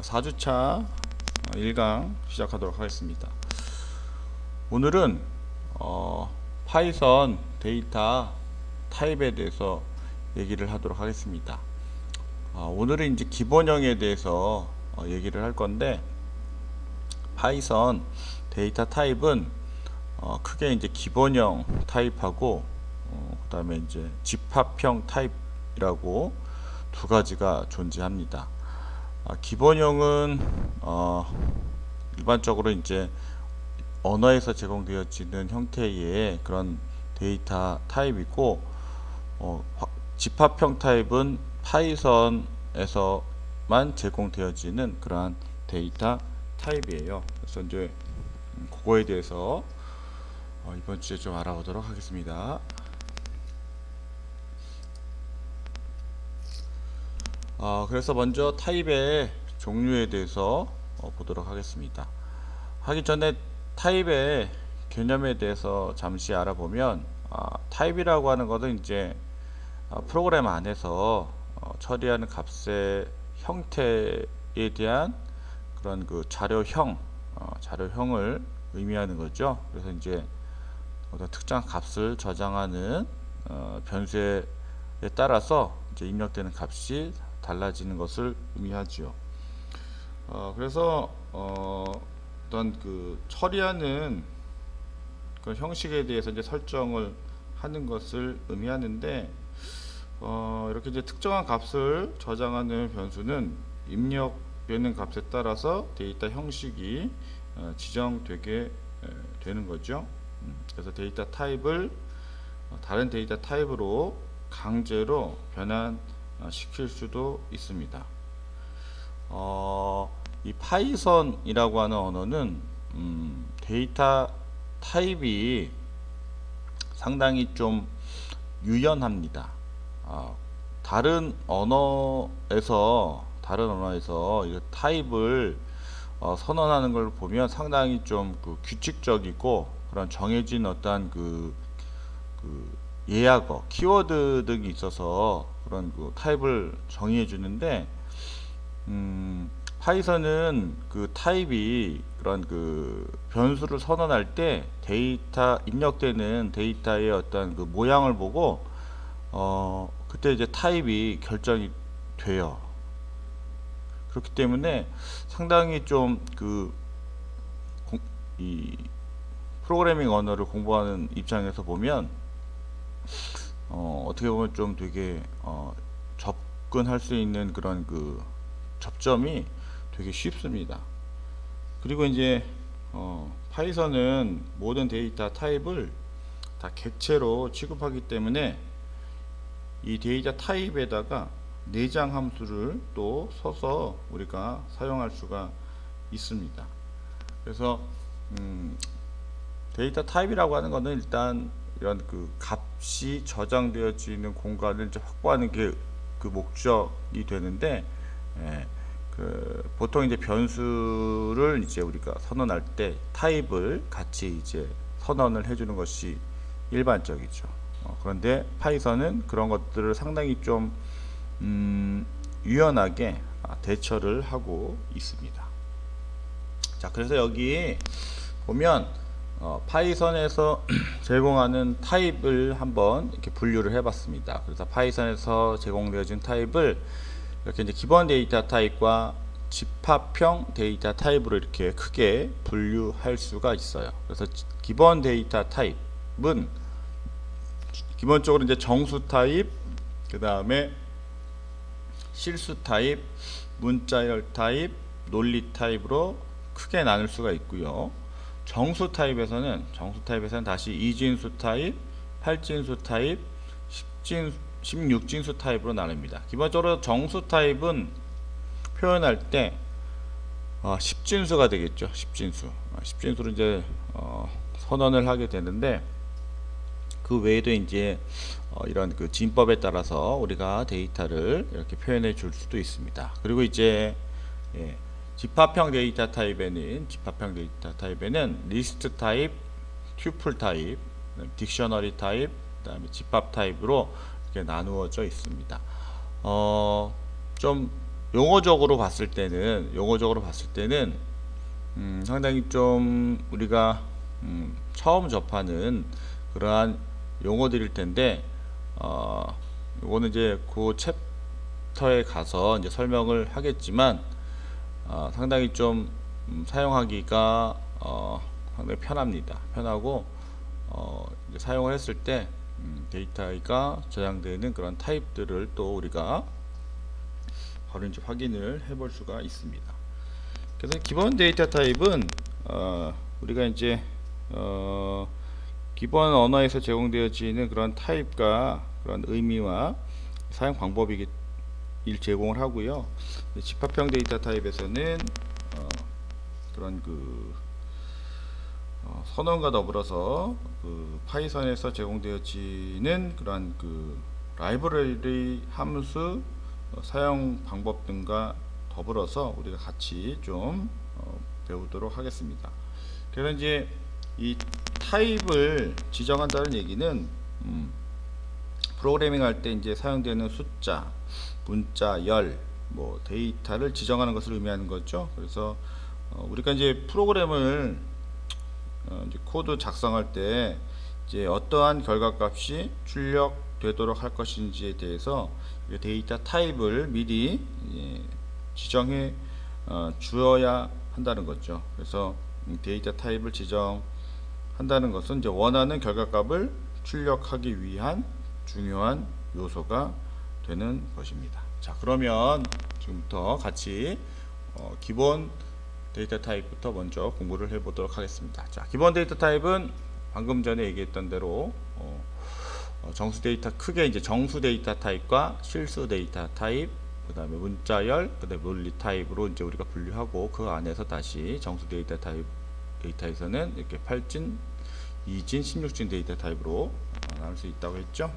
4주차 1강 시작하도록 하겠습니다. 오늘은 파이썬 데이터 타입에 대해서 얘기를 하도록 하겠습니다. 오늘은 이제 기본형에 대해서 얘기를 할 건데, 파이썬 데이터 타입은 크게 이제 기본형 타입하고 그 다음에 이제 집합형 타입이라고 두 가지가 존재합니다. 기본형은 일반적으로 이제 언어에서 제공되어지는 형태의 그런 데이터 타입이고, 집합형 타입은 파이썬에서만 제공되어지는 그러한 데이터 타입이에요. 그래서 이제 그거에 대해서 이번 주에 좀 알아보도록 하겠습니다. 그래서 먼저 타입의 종류에 대해서 보도록 하겠습니다. 하기 전에 타입의 개념에 대해서 잠시 알아보면, 타입이라고 하는 것은 이제 프로그램 안에서 처리하는 값의 형태에 대한 그런 그 자료형을 의미하는 거죠. 그래서 이제 어떤 특정 값을 저장하는 변수에 따라서 이제 입력되는 값이 달라지는 것을 의미하죠. 그래서 어떤 그 처리하는 그 형식에 대해서 이제 설정을 하는 것을 의미하는데, 이렇게 이제 특정한 값을 저장하는 변수는 입력되는 값에 따라서 데이터 형식이 지정되게 되는 거죠. 그래서 데이터 타입을 다른 데이터 타입으로 강제로 변환시킬 수도 있습니다. 이 파이썬이라고 하는 언어는 데이터 타입이 상당히 좀 유연합니다. 다른 언어에서 이 타입을 선언하는 걸 보면 상당히 좀 그 규칙적이고, 그런 정해진 어떤 그 예약어, 키워드 등이 있어서 그런 그 타입을 정의해 주는데, 파이썬은 그 타입이 그런 그 변수를 선언할 때 입력되는 데이터의 어떤 그 모양을 보고 그때 이제 타입이 결정이 돼요. 그렇기 때문에 상당히 좀 이 프로그래밍 언어를 공부하는 입장에서 보면 어떻게 보면 좀 되게 접근할 수 있는 그런 그 접점이 되게 쉽습니다. 그리고 이제 파이썬은 모든 데이터 타입을 다 객체로 취급하기 때문에 이 데이터 타입에다가 내장 함수를 또 써서 우리가 사용할 수가 있습니다. 그래서 데이터 타입이라고 하는 것은 일단 이런 그 값이 저장되어지는 공간을 이제 확보하는 게 그 목적이 되는데, 보통 이제 변수를 이제 우리가 선언할 때 타입을 같이 이제 선언을 해주는 것이 일반적이죠. 그런데 파이썬은 그런 것들을 상당히 좀 유연하게 대처를 하고 있습니다. 자, 그래서 여기 보면 파이썬에서 제공하는 타입을 한번 이렇게 분류를 해봤습니다. 그래서 파이썬에서 제공되어진 타입을 이렇게 이제 기본 데이터 타입과 집합형 데이터 타입으로 이렇게 크게 분류할 수가 있어요. 그래서 기본 데이터 타입은 기본적으로 이제 정수 타입, 그 다음에 실수 타입, 문자열 타입, 논리 타입으로 크게 나눌 수가 있고요. 정수 타입에서는 다시 이진수 타입, 8진수 타입, 16진수 타입으로 나눕니다. 기본적으로 정수 타입은 표현할 때 10진수가 되겠죠. 10진수로 이제 선언을 하게 되는데, 그 외에도 이제 이런 그 진법에 따라서 우리가 데이터를 이렇게 표현해 줄 수도 있습니다. 그리고 이제 집합형 데이터 타입에는 리스트 타입, 튜플 타입, 딕셔너리 타입, 그다음에 집합 타입으로 이렇게 나누어져 있습니다. 좀 용어적으로 봤을 때는 상당히 좀 우리가 처음 접하는 그러한 용어들일 텐데, 요거는 이제 그 챕터에 가서 이제 설명을 하겠지만, 상당히 좀 사용하기가 상당히 편하고, 이제 사용을 했을 때 데이터가 저장되는 그런 타입들을 또 우리가 바로 이제 확인을 해볼 수가 있습니다. 그래서 기본 데이터 타입은 우리가 이제 기본 언어에서 제공되어지는 그런 타입과 그런 의미와 사용 방법이 제공을 하고요. 집합형 데이터 타입에서는 그런 선언과 더불어서 파이썬에서 제공되어지는 그런 라이브러리 함수 사용 방법 등과 더불어서 우리가 같이 좀 배우도록 하겠습니다. 그래서 이제 이 타입을 지정한다는 얘기는 프로그래밍 할 때 이제 사용되는 숫자, 문자, 뭐 데이터를 지정하는 것을 의미하는 거죠. 그래서 우리가 이제 프로그램을 이제 코드 작성할 때 이제 어떠한 결과값이 출력되도록 할 것인지에 대해서 데이터 타입을 미리 지정해 주어야 한다는 거죠. 그래서 데이터 타입을 지정한다는 것은 이제 원하는 결과값을 출력하기 위한 중요한 요소가 되는 것입니다. 자, 그러면 지금부터 같이 기본 데이터 타입부터 먼저 공부를 해보도록 하겠습니다. 자, 기본 데이터 타입은 방금 전에 얘기했던 대로 정수 데이터, 크게 이제 정수 데이터 타입과 실수 데이터 타입, 그 다음에 문자열, 그 다음에 논리 타입으로 이제 우리가 분류하고, 그 안에서 다시 정수 데이터 타입 데이터에서는 이렇게 8진, 2진, 16진 데이터 타입으로 나눌 수 있다고 했죠.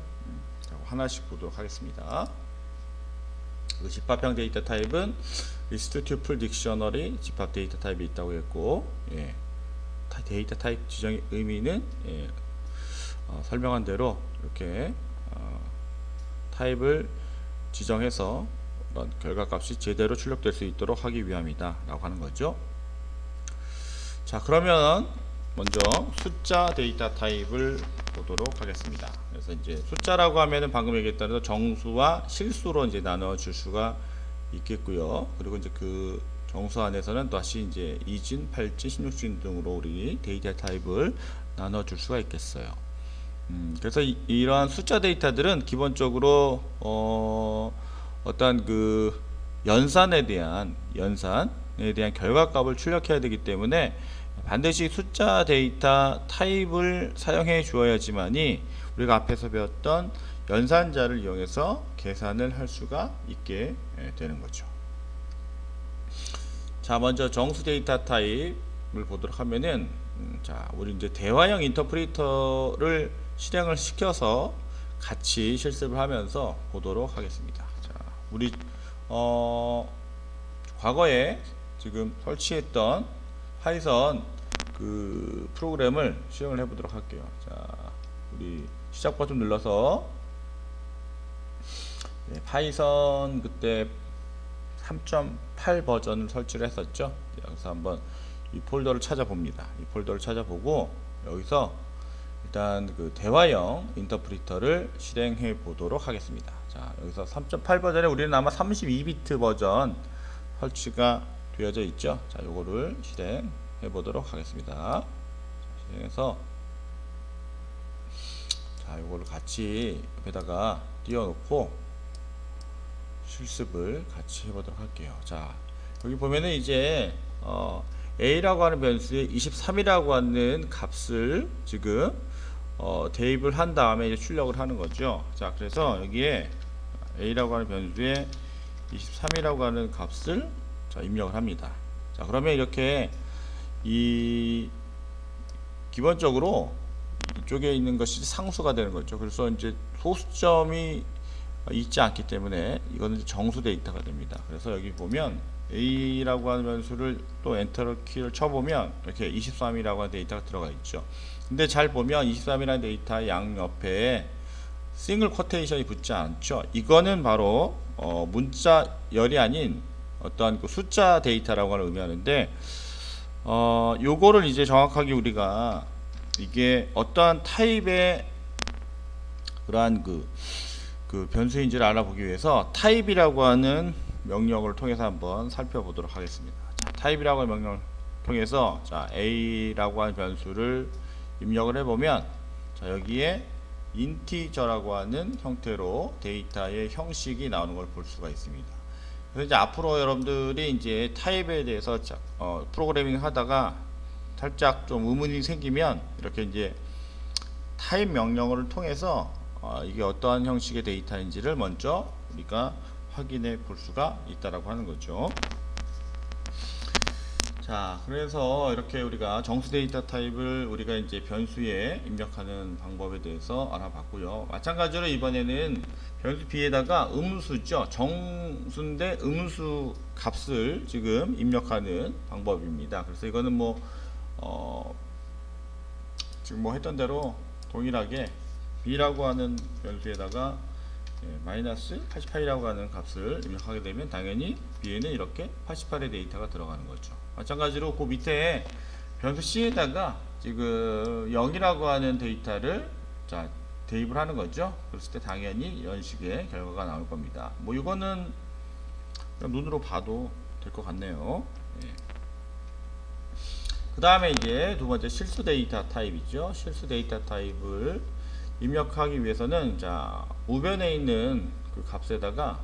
자, 하나씩 보도록 하겠습니다. 집합형 데이터 타입은 리스트, 튜플, 딕셔너리 집합 데이터 타입이 있다고 했고, 데이터 타입 지정의 의미는 설명한 대로 이렇게 타입을 지정해서 결과값이 제대로 출력될 수 있도록 하기 위함이다 라고 하는 거죠. 자, 그러면 먼저 숫자 데이터 타입을 보도록 하겠습니다. 그래서 이제 숫자라고 하면은 방금 얘기했던 대로 정수와 실수로 이제 나눠 줄 수가 있겠고요. 그리고 이제 그 정수 안에서는 다시 이제 2진, 8진, 16진 등으로 우리 데이터 타입을 나눠 줄 수가 있겠어요. 그래서 이러한 숫자 데이터들은 기본적으로 어떤 연산에 대한 결과값을 출력해야 되기 때문에 반드시 숫자 데이터 타입을 사용해 주어야지만이 우리가 앞에서 배웠던 연산자를 이용해서 계산을 할 수가 있게 되는 거죠. 자, 먼저 정수 데이터 타입을 보도록 하면은, 자, 우리 이제 대화형 인터프리터를 실행을 시켜서 같이 실습을 하면서 보도록 하겠습니다. 자, 우리 과거에 지금 설치했던 파이썬 프로그램을 시행을 해보도록 할게요. 자, 우리 시작 버튼 눌러서 파이썬 그때 3.8 버전을 설치를 했었죠. 여기서 한번 이 폴더를 찾아봅니다. 이 폴더를 찾아보고 여기서 일단 대화형 인터프리터를 실행해 보도록 하겠습니다. 자, 여기서 3.8 버전에 우리는 아마 32비트 버전 설치가 되어져 있죠. 자, 요거를 실행해 보도록 하겠습니다. 실행해서 자, 요거를 같이 옆에다가 띄워놓고 실습을 같이 해보도록 할게요. 자, 여기 보면은 이제 A라고 하는 변수에 23이라고 하는 값을 지금 대입을 한 다음에 이제 출력을 하는 거죠. 자, 그래서 여기에 A라고 하는 변수에 23이라고 하는 값을 자, 입력을 합니다. 자, 그러면 이렇게 기본적으로 이쪽에 있는 것이 상수가 되는 거죠. 그래서 이제 소수점이 있지 않기 때문에 이거는 이제 정수 데이터가 됩니다. 그래서 여기 보면 A라고 하는 변수를 또 엔터 키를 쳐보면 이렇게 23이라고 하는 데이터가 들어가 있죠. 근데 잘 보면 23이라는 데이터 양옆에 싱글 쿼테이션이 붙지 않죠. 이거는 바로 문자열이 아닌 어떠한 그 숫자 데이터라고 하는 의미하는데, 요거를 이제 정확하게 우리가 이게 어떠한 타입의 그러한 그 변수인지를 알아보기 위해서 타입이라고 하는 명령을 통해서 한번 살펴보도록 하겠습니다. 자, 타입이라고 하는 명령을 통해서 자, A라고 하는 변수를 입력을 해보면, 자, 여기에 인티저라고 하는 형태로 데이터의 형식이 나오는 걸 볼 수가 있습니다. 그래서 이제 앞으로 여러분들이 이제 타입에 대해서 프로그래밍 하다가 살짝 좀 의문이 생기면 이렇게 이제 타입 명령어를 통해서 이게 어떠한 형식의 데이터인지를 먼저 우리가 확인해 볼 수가 있다라고 하는 거죠. 자, 그래서 이렇게 우리가 정수 데이터 타입을 우리가 이제 변수에 입력하는 방법에 대해서 알아봤고요. 마찬가지로 이번에는 변수 B에다가 음수죠. 정수인데 음수 값을 지금 입력하는 방법입니다. 그래서 이거는 뭐 지금 뭐 했던 대로 동일하게 B라고 하는 변수에다가 마이너스 88이라고 하는 값을 입력하게 되면 당연히 B에는 이렇게 88의 데이터가 들어가는 거죠. 마찬가지로 그 밑에 변수 C에다가 지금 0이라고 하는 데이터를 자 대입을 하는 거죠. 그랬을 때 당연히 이런 식의 결과가 나올 겁니다. 뭐 이거는 그냥 눈으로 봐도 될 것 같네요. 그 다음에 이제 두 번째 실수 데이터 타입이죠. 실수 데이터 타입을 입력하기 위해서는 자 우변에 있는 그 값에다가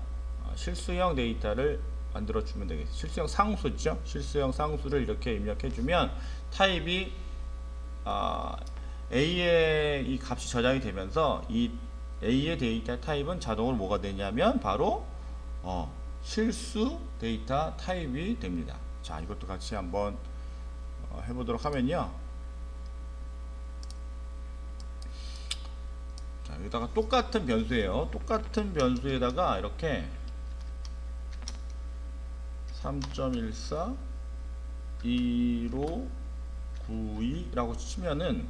실수형 데이터를 만들어 주면 되겠습니다. 실수형 상수죠. 실수형 상수를 이렇게 입력해 주면 타입이 A의 이 값이 저장이 되면서 이 A의 데이터 타입은 자동으로 뭐가 되냐면 바로 실수 데이터 타입이 됩니다. 자, 이것도 같이 한번 해보도록 하면요. 자, 여기다가 똑같은 변수예요. 똑같은 변수에다가 이렇게 3.14 1592라고 치면은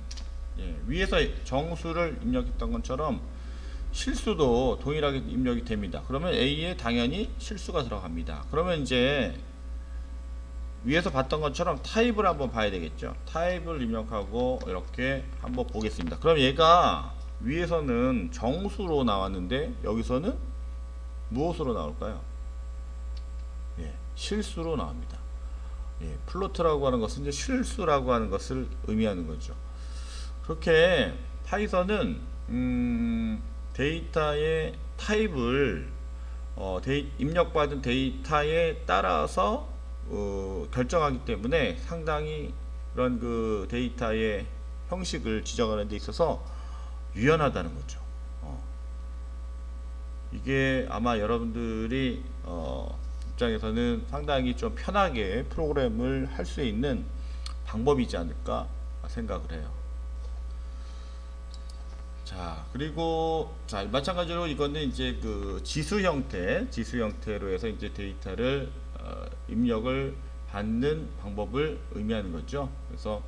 위에서 정수를 입력했던 것처럼 실수도 동일하게 입력이 됩니다. 그러면 A에 당연히 실수가 들어갑니다. 그러면 이제 위에서 봤던 것처럼 타입을 한번 봐야 되겠죠. 타입을 입력하고 이렇게 한번 보겠습니다. 그럼 얘가 위에서는 정수로 나왔는데 여기서는 무엇으로 나올까요? 실수로 나옵니다. 플로트라고 하는 것은 이제 실수라고 하는 것을 의미하는 거죠. 그렇게 파이썬은 데이터의 타입을 입력받은 데이터에 따라서 결정하기 때문에 상당히 그런 그 데이터의 형식을 지정하는 데 있어서 유연하다는 거죠. 이게 아마 여러분들이 입장에서는 상당히 좀 편하게 프로그램을 할 수 있는 방법이지 않을까 생각을 해요. 자, 그리고 자 마찬가지로 이거는 이제 그 지수 형태로 해서 이제 데이터를 입력을 받는 방법을 의미하는 거죠. 그래서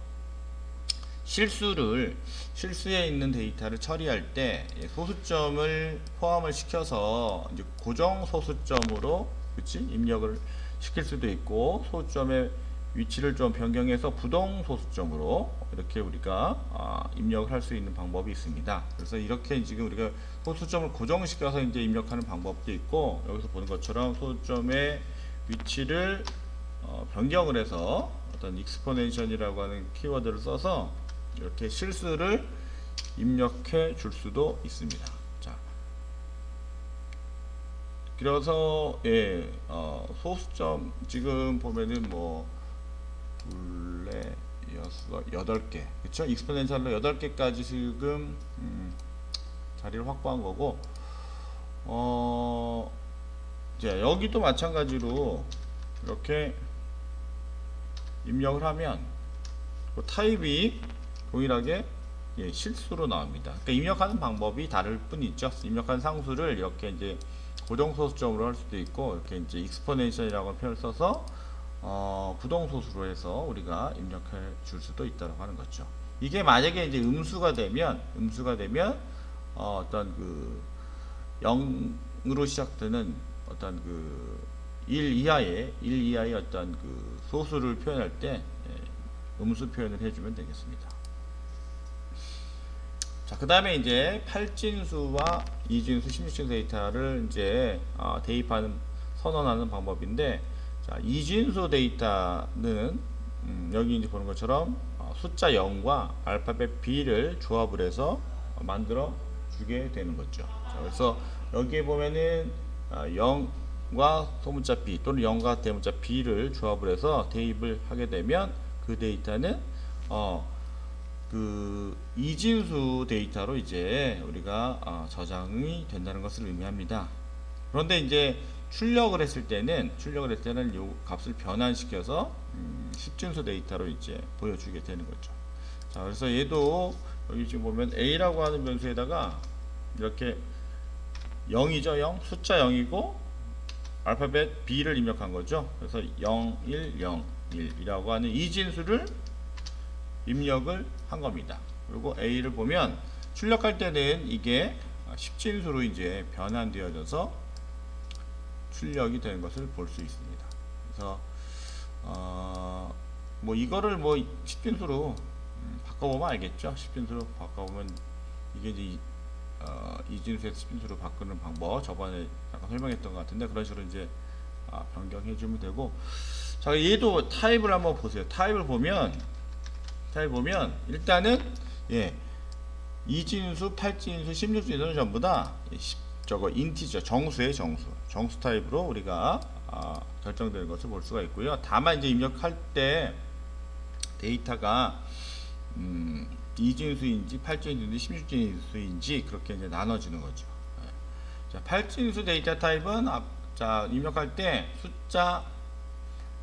실수에 있는 데이터를 처리할 때 소수점을 포함을 시켜서 이제 고정 소수점으로 입력을 시킬 수도 있고, 소수점의 위치를 좀 변경해서 부동 소수점으로 이렇게 우리가 입력을 할 수 있는 방법이 있습니다. 그래서 이렇게 지금 우리가 소수점을 고정시켜서 이제 입력하는 방법도 있고, 여기서 보는 것처럼 소수점의 위치를 변경을 해서 어떤 익스포넨션이라고 하는 키워드를 써서 이렇게 실수를 입력해 줄 수도 있습니다. 자, 그래서 소수점 지금 보면은 뭐 둘레 여섯 8개 그쵸? 익스포넨셜로 8개까지 지금 자리를 확보한 거고, 이제 여기도 마찬가지로 이렇게 입력을 하면 그 타입이 동일하게 실수로 나옵니다. 그러니까 입력하는 방법이 다를 뿐이죠. 입력한 상수를 이렇게 이제 고정 소수점으로 할 수도 있고, 이렇게 이제 익스포넨셜이라고 하는 표현을 써서 부동 소수로 해서 우리가 입력해 줄 수도 있다고 하는 거죠. 이게 만약에 이제 음수가 되면 어떤 그 0으로 시작되는 어떤 그 1 이하의 어떤 그 소수를 표현할 때 음수 표현을 해주면 되겠습니다. 자, 그 다음에 이제 8진수와 2진수, 16진수 데이터를 이제 대입하는, 선언하는 방법인데, 자, 2진수 데이터는 여기 이제 보는 것처럼 숫자 0과 알파벳 B를 조합을 해서 만들어 주게 되는 거죠. 자, 그래서 여기에 보면은 0과 소문자 B 또는 0과 대문자 B를 조합을 해서 대입을 하게 되면 그 데이터는 그 이진수 데이터로 이제 우리가 저장이 된다는 것을 의미합니다. 그런데 이제 출력을 했을 때는 요 값을 변환시켜서 10진수 데이터로 이제 보여주게 되는 거죠. 자, 그래서 얘도 여기 지금 보면 A라고 하는 변수에다가 이렇게 0이죠. 0 숫자 0이고 알파벳 B를 입력한 거죠. 그래서 0, 1, 0, 1이라고 하는 이진수를 입력을 한 겁니다. 그리고 A를 보면 출력할 때는 이게 10진수로 이제 변환되어져서 출력이 되는 것을 볼 수 있습니다. 그래서 뭐 이거를 뭐 10진수로 바꿔보면 알겠죠. 10진수로 바꿔보면 이게 이제 이진수에서 10진수로 바꾸는 방법 저번에 약간 설명했던 것 같은데 그런 식으로 이제 변경해 주면 되고. 자, 얘도 타입을 한번 보세요. 타입을 보면 일단은 이진수, 8진수, 16진수는 전부 다 저거 인티저, 정수의 정수 타입으로 우리가 결정되는 것을 볼 수가 있고요. 다만 이제 입력할 때 데이터가 이진수인지 8진수인지 16진수인지 그렇게 이제 나눠지는 거죠. 자, 8진수 데이터 타입은 자, 입력할 때 숫자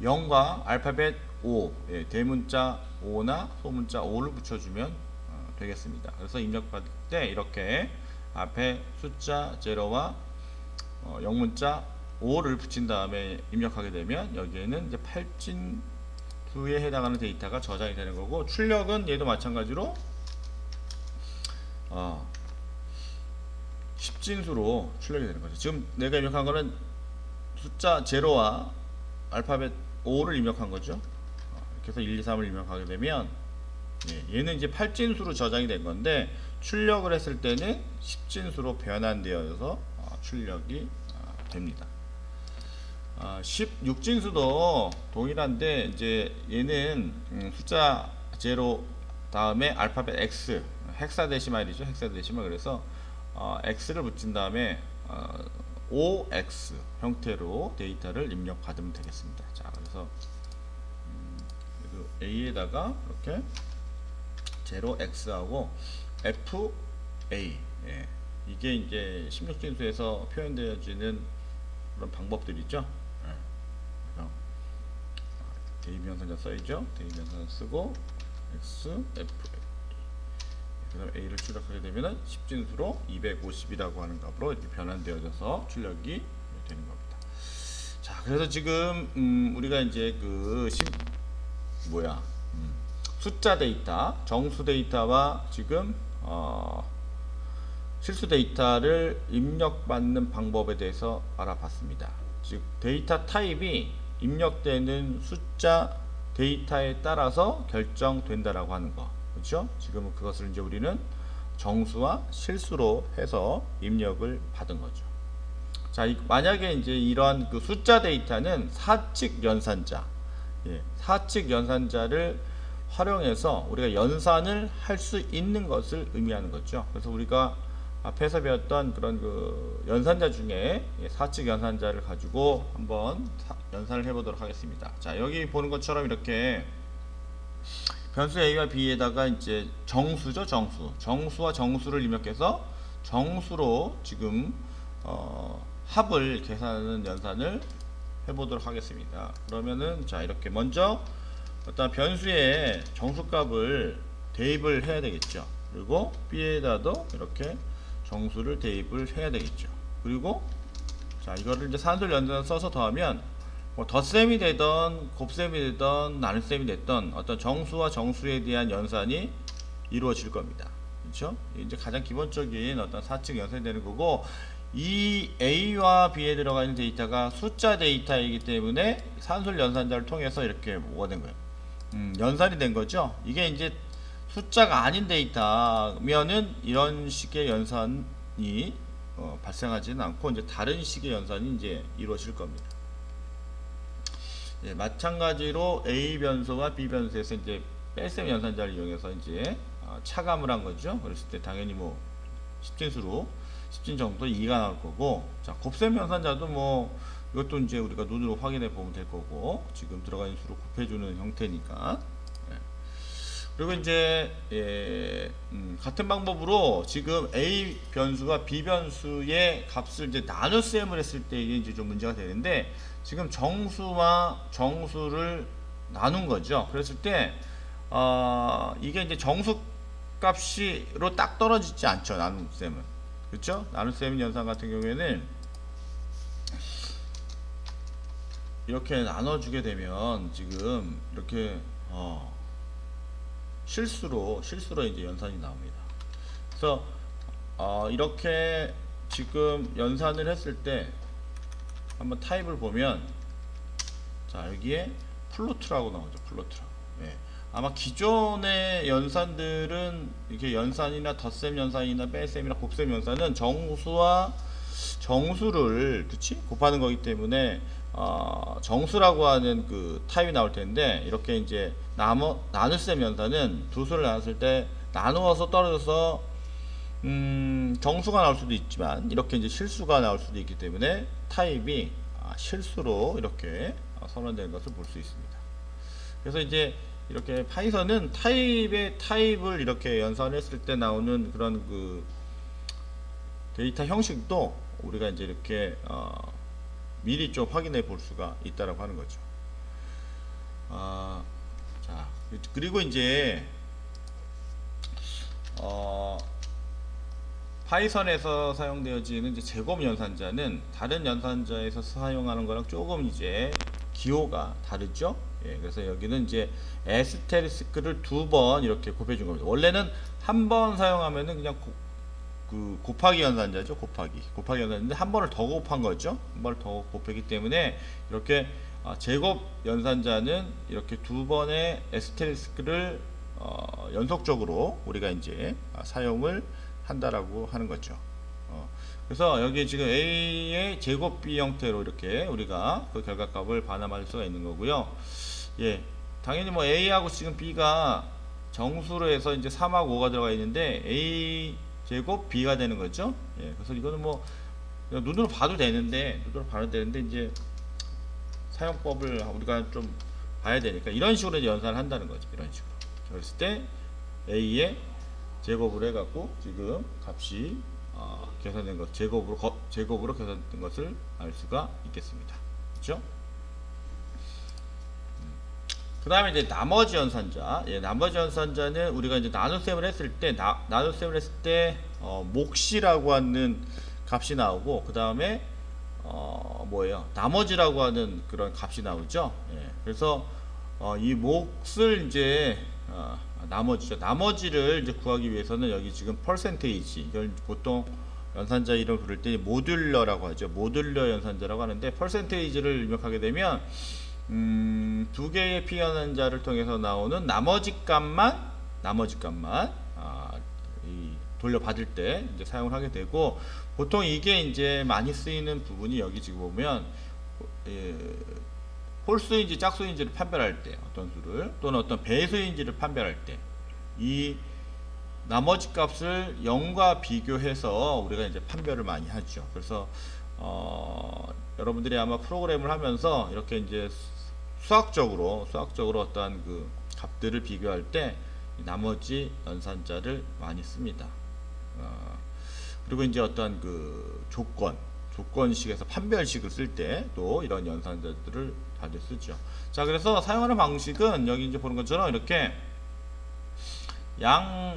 0과 알파벳 O, 대문자 O나 소문자 O를 붙여주면 되겠습니다. 그래서 입력받을 때 이렇게 앞에 숫자 0와 영문자 O를 붙인 다음에 입력하게 되면 여기에는 이제 8진수에 해당하는 데이터가 저장이 되는 거고, 출력은 얘도 마찬가지로 10진수로 출력이 되는 거죠. 지금 내가 입력한 거는 숫자 0와 알파벳 O를 입력한 거죠. 이렇게 해서 1, 2, 3을 입력하게 되면 얘는 이제 8진수로 저장이 된 건데 출력을 했을 때는 10진수로 변환되어서 출력이 됩니다. 16진수도 동일한데 이제 얘는 숫자 0 다음에 알파벳 X, 헥사데시말이죠. 헥사데시말. 그래서 X를 붙인 다음에 OX 형태로 데이터를 입력받으면 되겠습니다. 자, 그래서 A에다가 이렇게 0x하고 FA, 이게 이제 16진수에서 표현되어지는 그런 방법들이죠. 그래서 대입연산자 써야죠. 대입연산자 쓰고 X, FA. 그다음 A를 출력하게 되면은 10진수로 250이라고 하는 값으로 이렇게 변환되어져서 출력이 되는 겁니다. 자, 그래서 지금 우리가 이제 그 숫자 데이터, 정수 데이터와 지금 실수 데이터를 입력받는 방법에 대해서 알아봤습니다. 즉 데이터 타입이 입력되는 숫자 데이터에 따라서 결정된다라고 하는 거, 그렇죠? 지금은 그것을 이제 우리는 정수와 실수로 해서 입력을 받은 거죠. 자, 만약에 이제 이러한 그 숫자 데이터는 사칙 연산자, 사칙 연산자를 활용해서 우리가 연산을 할 수 있는 것을 의미하는 거죠. 그래서 우리가 앞에서 배웠던 그런 그 연산자 중에 사칙 연산자를 가지고 한번 연산을 해보도록 하겠습니다. 자, 여기 보는 것처럼 이렇게 변수 A와 B에다가 이제 정수죠, 정수와 정수를 입력해서 정수로 지금 합을 계산하는 연산을 해보도록 하겠습니다. 그러면은 자, 이렇게 먼저 어떤 변수의 정수값을 대입을 해야 되겠죠. 그리고 B에다도 이렇게 정수를 대입을 해야 되겠죠. 그리고 자, 이거를 이제 산술 연산을 써서 더하면 뭐 덧셈이 되던 곱셈이 되던 나눗셈이 됐던 어떤 정수와 정수에 대한 연산이 이루어질 겁니다. 그렇죠? 이제 가장 기본적인 어떤 사칙 연산이 되는 거고, 이 A와 B에 들어가 있는 데이터가 숫자 데이터이기 때문에 산술 연산자를 통해서 이렇게 뭐가 된 거예요? 연산이 된 거죠. 이게 이제 숫자가 아닌 데이터면은 이런 식의 연산이 발생하지는 않고 이제 다른 식의 연산이 이제 이루어질 겁니다. 예, 마찬가지로 A 변수와 B 변수에서 이제 뺄셈 연산자를 이용해서 이제 차감을 한 거죠. 그랬을 때 당연히 뭐 10진수로 10진 정도 2가 나올 거고, 자 곱셈 연산자도 뭐 이것도 이제 우리가 눈으로 확인해 보면 될 거고, 지금 들어가 있는 수로 곱해주는 형태니까. 예. 그리고 이제 같은 방법으로 지금 A 변수와 B 변수의 값을 이제 나눗셈을 했을 때 이게 이제 좀 문제가 되는데, 지금 정수와 정수를 나눈 거죠. 그랬을 때 이게 이제 정수 값이로 딱 떨어지지 않죠. 나눗셈은. 그렇죠? 나눗셈 연산 같은 경우에는 이렇게 나눠주게 되면 지금 이렇게 실수로 이제 연산이 나옵니다. 그래서 이렇게 지금 연산을 했을 때 한번 타입을 보면, 자 여기에 플로트라고 나오죠. 플로트라고. 예. 아마 기존의 연산들은 이렇게 연산이나 덧셈 연산이나 뺄셈이나 곱셈 연산은 정수와 정수를 곱하는 거기 때문에 정수라고 하는 그 타입이 나올 텐데, 이렇게 이제 나눗셈 연산은 두 수를 나눴을 때 나누어서 떨어져서 정수가 나올 수도 있지만 이렇게 이제 실수가 나올 수도 있기 때문에 타입이 실수로 이렇게 선언되는 것을 볼 수 있습니다. 그래서 이제 이렇게 파이썬은 타입을 이렇게 연산했을 때 나오는 그런 그 데이터 형식도 우리가 이제 이렇게 미리 좀 확인해 볼 수가 있다라고 하는 거죠. 자 그리고 이제 파이썬에서 사용되어지는 이제 제곱 연산자는 다른 연산자에서 사용하는 거랑 조금 이제 기호가 다르죠. 예, 그래서 여기는 이제 에스테리스크를 두 번 이렇게 곱해준 겁니다. 원래는 한 번 사용하면은 그냥 곱하기 연산자죠. 곱하기 연산자인데 한 번을 더 곱한 거죠. 한 번을 더 곱했기 때문에 이렇게 제곱 연산자는 이렇게 두 번의 에스테리스크를 연속적으로 우리가 이제 사용을 한다라고 하는 거죠. 그래서 여기 지금 A의 제곱 B 형태로 이렇게 우리가 그 결과값을 반환할 수가 있는 거고요. 예, 당연히 뭐 A하고 지금 B가 정수로 해서 이제 3하고 5가 들어가 있는데 A 제곱 B가 되는 거죠. 예, 그래서 이거는 뭐 눈으로 봐도 되는데 이제 사용법을 우리가 좀 봐야 되니까 이런 식으로 이제 연산을 한다는 거죠. 이런 식으로. 그랬을 때 A의 제곱을 해갖고 지금 값이 계산된 것, 제곱으로 계산된 것을 알 수가 있겠습니다. 그렇죠? 그 다음에 이제 나머지 연산자. 예, 나머지 연산자는 우리가 이제 나눗셈을 했을 때, 몫이라고 하는 값이 나오고, 그 다음에, 나머지라고 하는 그런 값이 나오죠. 예, 그래서, 이 몫을 이제, 나머지를 이제 구하기 위해서는 여기 지금 퍼센테이지, 이걸 보통 연산자 이름을 부를 때 모듈러라고 하죠. 모듈러 연산자라고 하는데, 퍼센테이지를 입력하게 되면 두 개의 피연산자를 통해서 나오는 나머지 값만 돌려받을 때 이제 사용을 하게 되고, 보통 이게 이제 많이 쓰이는 부분이 여기 지금 보면 홀수인지 짝수인지를 판별할 때, 어떤 수를 또는 어떤 배수인지를 판별할 때 이 나머지 값을 0과 비교해서 우리가 이제 판별을 많이 하죠. 그래서 여러분들이 아마 프로그램을 하면서 이렇게 이제 수학적으로 어떠한 그 값들을 비교할 때 나머지 연산자를 많이 씁니다. 그리고 이제 어떠한 그 조건식에서 판별식을 쓸 때 또 이런 연산자들을 다들 쓰죠. 자, 그래서 사용하는 방식은 여기 이제 보는 것처럼 이렇게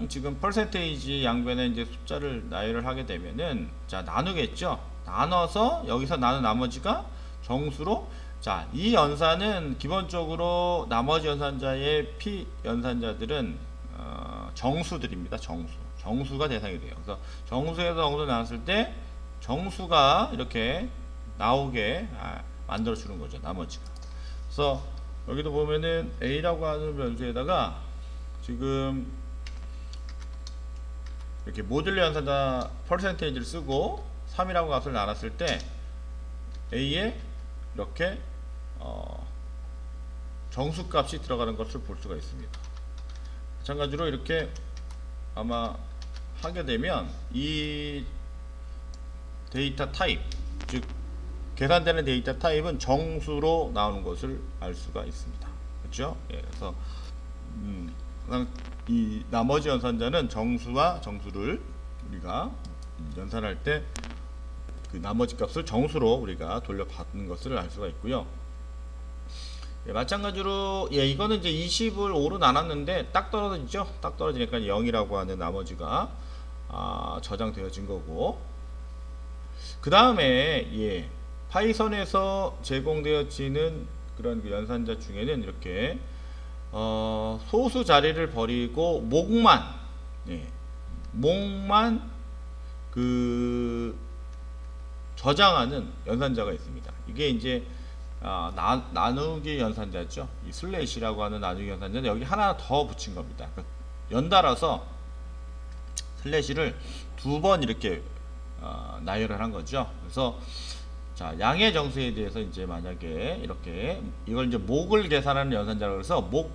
지금 퍼센테이지 양변에 이제 숫자를 나열을 하게 되면은, 자, 나누겠죠. 나눠서 여기서 나눈 나머지가 정수로, 자, 이 연산은 기본적으로 나머지 연산자의 P 연산자들은 정수들입니다. 정수가 대상이 돼요. 그래서 정수에서 정수 나눴을 때 정수가 이렇게 나오게 만들어 주는 거죠. 나머지가. 그래서 여기도 보면은 A라고 하는 변수에다가 지금 이렇게 모듈러 연산자 퍼센테이지를 쓰고 3이라고 값을 나눴을 때 A에 이렇게 정수값이 들어가는 것을 볼 수가 있습니다. 마찬가지로 이렇게 아마 하게 되면 이 데이터 타입, 즉 계산되는 데이터 타입은 정수로 나오는 것을 알 수가 있습니다. 그렇죠? 예, 그래서 이 나머지 연산자는 정수와 정수를 우리가 연산할 때 그 나머지 값을 정수로 우리가 돌려받는 것을 알 수가 있고요. 예, 마찬가지로 이거는 이제 20을 5로 나눴는데 딱 떨어지죠. 딱 떨어지니까 0이라고 하는 나머지가 저장되어진 거고, 그 다음에 파이썬에서 제공되어지는 그런 그 연산자 중에는 이렇게 소수 자리를 버리고 목만 그 저장하는 연산자가 있습니다. 이게 이제 나누기 연산자죠. 이 슬래시라고 하는 나누기 연산자는 여기 하나 더 붙인 겁니다. 그러니까 연달아서 슬래시를 2번 이렇게 나열을 한 거죠. 그래서 자, 양의 정수에 대해서 이제 만약에 이렇게 이걸 이제 목을 계산하는 연산자라고 해서 목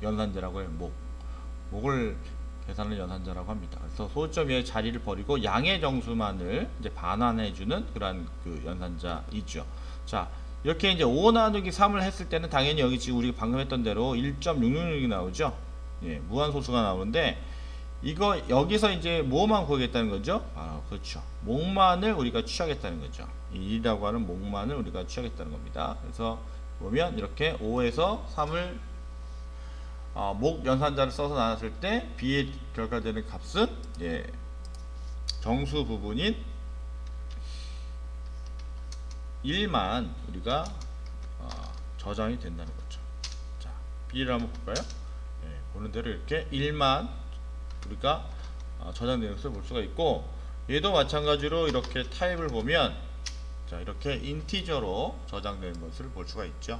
연산자라고 해요. 목을 계산하는 연산자라고 합니다. 그래서 소점의 자리를 버리고 양의 정수만을 이제 반환해주는 그러한 그 연산자이죠. 자, 이렇게 이제 5 나누기 3을 했을 때는 당연히 여기 지금 우리가 방금 했던 대로 1.666이 나오죠. 예, 무한소수가 나오는데 이거 여기서 이제 뭐만 구하겠다는 거죠? 그렇죠. 목만을 우리가 취하겠다는 거죠. 1이라고 하는 목만을 우리가 취하겠다는 겁니다. 그래서 보면 이렇게 5에서 3을 목 연산자를 써서 나눴을 때 B에 결과되는 값은 정수 부분인 1만 우리가 저장이 된다는 거죠. 자, B를 한번 볼까요? 보는 대로 이렇게 1만 우리가 저장되는 것을 볼 수가 있고, 얘도 마찬가지로 이렇게 타입을 보면 자, 이렇게 인티저로 저장되는 것을 볼 수가 있죠.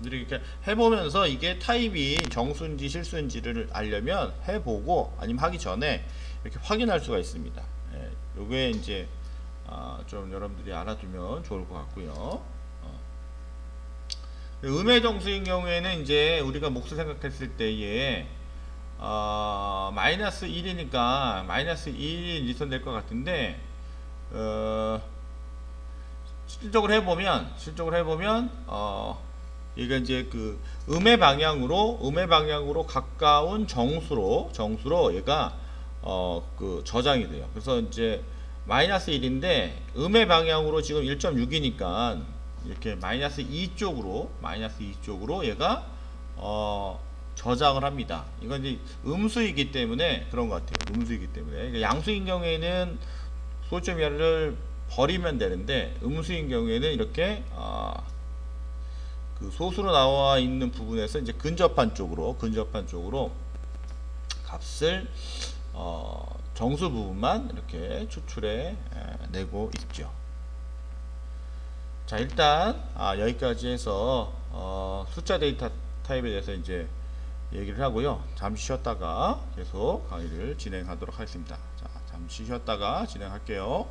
이렇게 해보면서 이게 타입이 정수인지 실수인지를 알려면 해보고 아니면 하기 전에 이렇게 확인할 수가 있습니다. 요게 이제 좀 여러분들이 알아두면 좋을 것 같고요. 음의 정수인 경우에는 이제 우리가 몫을 생각했을 때에 마이너스 1이니까 마이너스 1이 리턴될 것 같은데 실적으로 해보면 이게 이제 그 음의 방향으로 가까운 정수로 얘가 그 저장이 돼요. 그래서 이제 마이너스 1인데 음의 방향으로 지금 1.6이니까 이렇게 마이너스 2 쪽으로 얘가 저장을 합니다. 이건 이제 음수이기 때문에 그런 것 같아요. 음수이기 때문에. 그러니까 양수인 경우에는 소점 이하를 버리면 되는데 음수인 경우에는 이렇게 그 소수로 나와 있는 부분에서 이제 근접한 쪽으로 값을 정수 부분만 이렇게 추출해 내고 있죠. 자, 일단 여기까지 해서 숫자 데이터 타입에 대해서 이제 얘기를 하고요. 잠시 쉬었다가 계속 강의를 진행하도록 하겠습니다. 자, 잠시 쉬었다가 진행할게요.